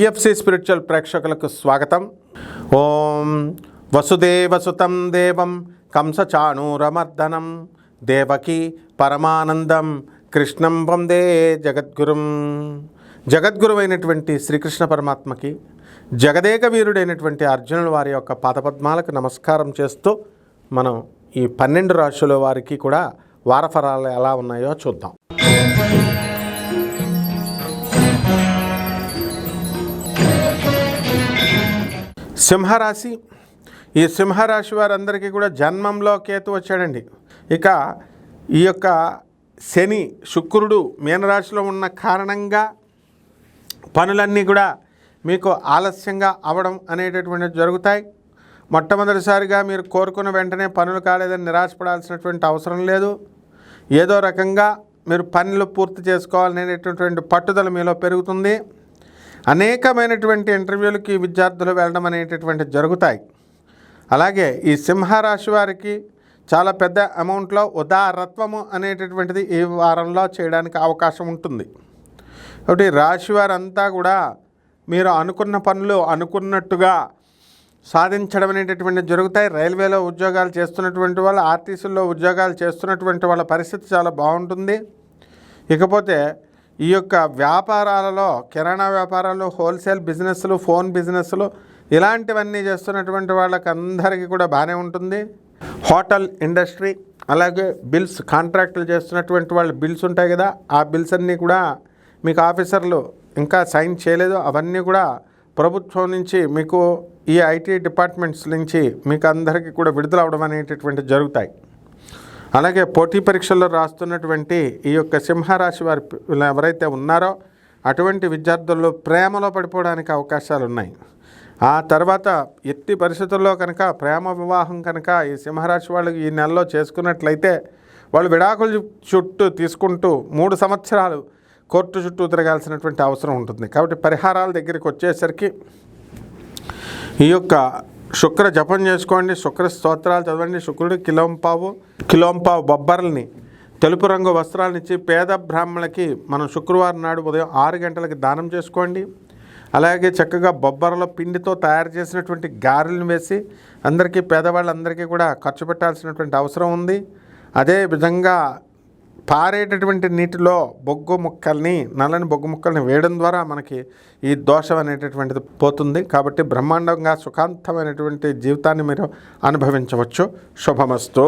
TFC spiritual ప్రేక్షకులకు స్వాగతం. ఓం వసుదేవసుతం దేవం కంసచాణూరమర్దనం దేవకి పరమానందం కృష్ణం వందే జగద్గురుం. జగద్గురువైనటువంటి శ్రీకృష్ణ పరమాత్మకి జగదేక వీరుడైనటువంటి అర్జునుల వారి యొక్క పాదపద్మాలకు నమస్కారం చేస్తూ మనం ఈ 12 రాశుల వారికి కూడా వారఫలాలు ఎలా ఉన్నాయో చూద్దాం. సింహరాశి. ఈ సింహరాశి వారందరికీ కూడా జన్మంలో కేతు వచ్చాడండి. ఇక ఈ యొక్క శని శుక్రుడు మీనరాశిలో ఉన్న కారణంగా పనులన్నీ కూడా మీకు ఆలస్యంగా అవ్వడం అనేటటువంటివి జరుగుతాయి. మొట్టమొదటిసారిగా మీరు కోరుకున్న వెంటనే పనులు కాలేదని నిరాశపడాల్సినటువంటి అవసరం లేదు. ఏదో రకంగా మీరు పనులు పూర్తి చేసుకోవాలనేటటువంటి పట్టుదల మీలో పెరుగుతుంది. అనేకమైనటువంటి ఇంటర్వ్యూలకి విద్యార్థులు వెళ్ళడం అనేటటువంటి జరుగుతాయి. అలాగే ఈ సింహరాశి వారికి చాలా పెద్ద అమౌంట్లో ఉదారత్వము అనేటటువంటిది ఈ వారంలో చేయడానికి అవకాశం ఉంటుంది. కాబట్టి రాశి వారంతా కూడా మీరు అనుకున్న పనులు అనుకున్నట్టుగా సాధించడం అనేటటువంటివి జరుగుతాయి. రైల్వేలో ఉద్యోగాలు చేస్తున్నటువంటి వాళ్ళు, ఆర్టీసీల్లో ఉద్యోగాలు చేస్తున్నటువంటి వాళ్ళ పరిస్థితి చాలా బాగుంటుంది. ఇకపోతే ఈ యొక్క వ్యాపారాలలో కిరాణా వ్యాపారాలు, హోల్సేల్ బిజినెస్లు, ఫోన్ బిజినెస్లు ఇలాంటివన్నీ చేస్తున్నటువంటి వాళ్ళకి అందరికీ కూడా బాగానే ఉంటుంది. హోటల్ ఇండస్ట్రీ, అలాగే బిల్స్ కాంట్రాక్టులు చేస్తున్నటువంటి వాళ్ళు బిల్స్ ఉంటాయి కదా, ఆ బిల్స్ అన్నీ కూడా మీకు ఆఫీసర్లు ఇంకా సైన్ చేయలేదు, అవన్నీ కూడా ప్రభుత్వం నుంచి మీకు ఈ ఐటీ డిపార్ట్మెంట్స్ నుంచి మీకు అందరికీ కూడా విడుదల అవడం అనేటటువంటి జరుగుతాయి. అలాగే పోటీ పరీక్షల్లో రాస్తున్నటువంటి ఈ యొక్క సింహరాశి వారి ఎవరైతే ఉన్నారో అటువంటి విద్యార్థుల్లో ప్రేమలో పడిపోవడానికి అవకాశాలు ఉన్నాయి. ఆ తర్వాత ఎట్టి పరిస్థితుల్లో కనుక ప్రేమ వివాహం కనుక ఈ సింహరాశి వాళ్ళు ఈ నెలలో చేసుకున్నట్లయితే వాళ్ళు విడాకులు చుట్టూ తీసుకుంటూ 3 సంవత్సరాలు కోర్టు చుట్టూ తిరగాల్సినటువంటి అవసరం ఉంటుంది. కాబట్టి పరిహారాల దగ్గరికి వచ్చేసరికి ఈ యొక్క శుక్ర జపం చేసుకోండి, శుక్ర స్తోత్రాలు చదవండి, శుక్రుడు కిలోంపావు బొబ్బర్లని తెలుపు రంగు వస్త్రాలను ఇచ్చి పేద బ్రాహ్మణులకి మనం శుక్రవారం నాడు ఉదయం 6 గంటలకి దానం చేసుకోండి. అలాగే చక్కగా బొబ్బరలో పిండితో తయారు చేసినటువంటి గారెలను వేసి అందరికీ పేదవాళ్ళందరికీ కూడా ఖర్చు పెట్టాల్సినటువంటి అవసరం ఉంది. అదేవిధంగా పారేటటువంటి నీటిలో నల్లని బొగ్గు ముక్కల్ని వేయడం ద్వారా మనకి ఈ దోషం అనేటటువంటిది పోతుంది. కాబట్టి బ్రహ్మాండంగా సుఖాంతమైనటువంటి జీవితాన్ని మీరు అనుభవించవచ్చు. శుభమస్తు.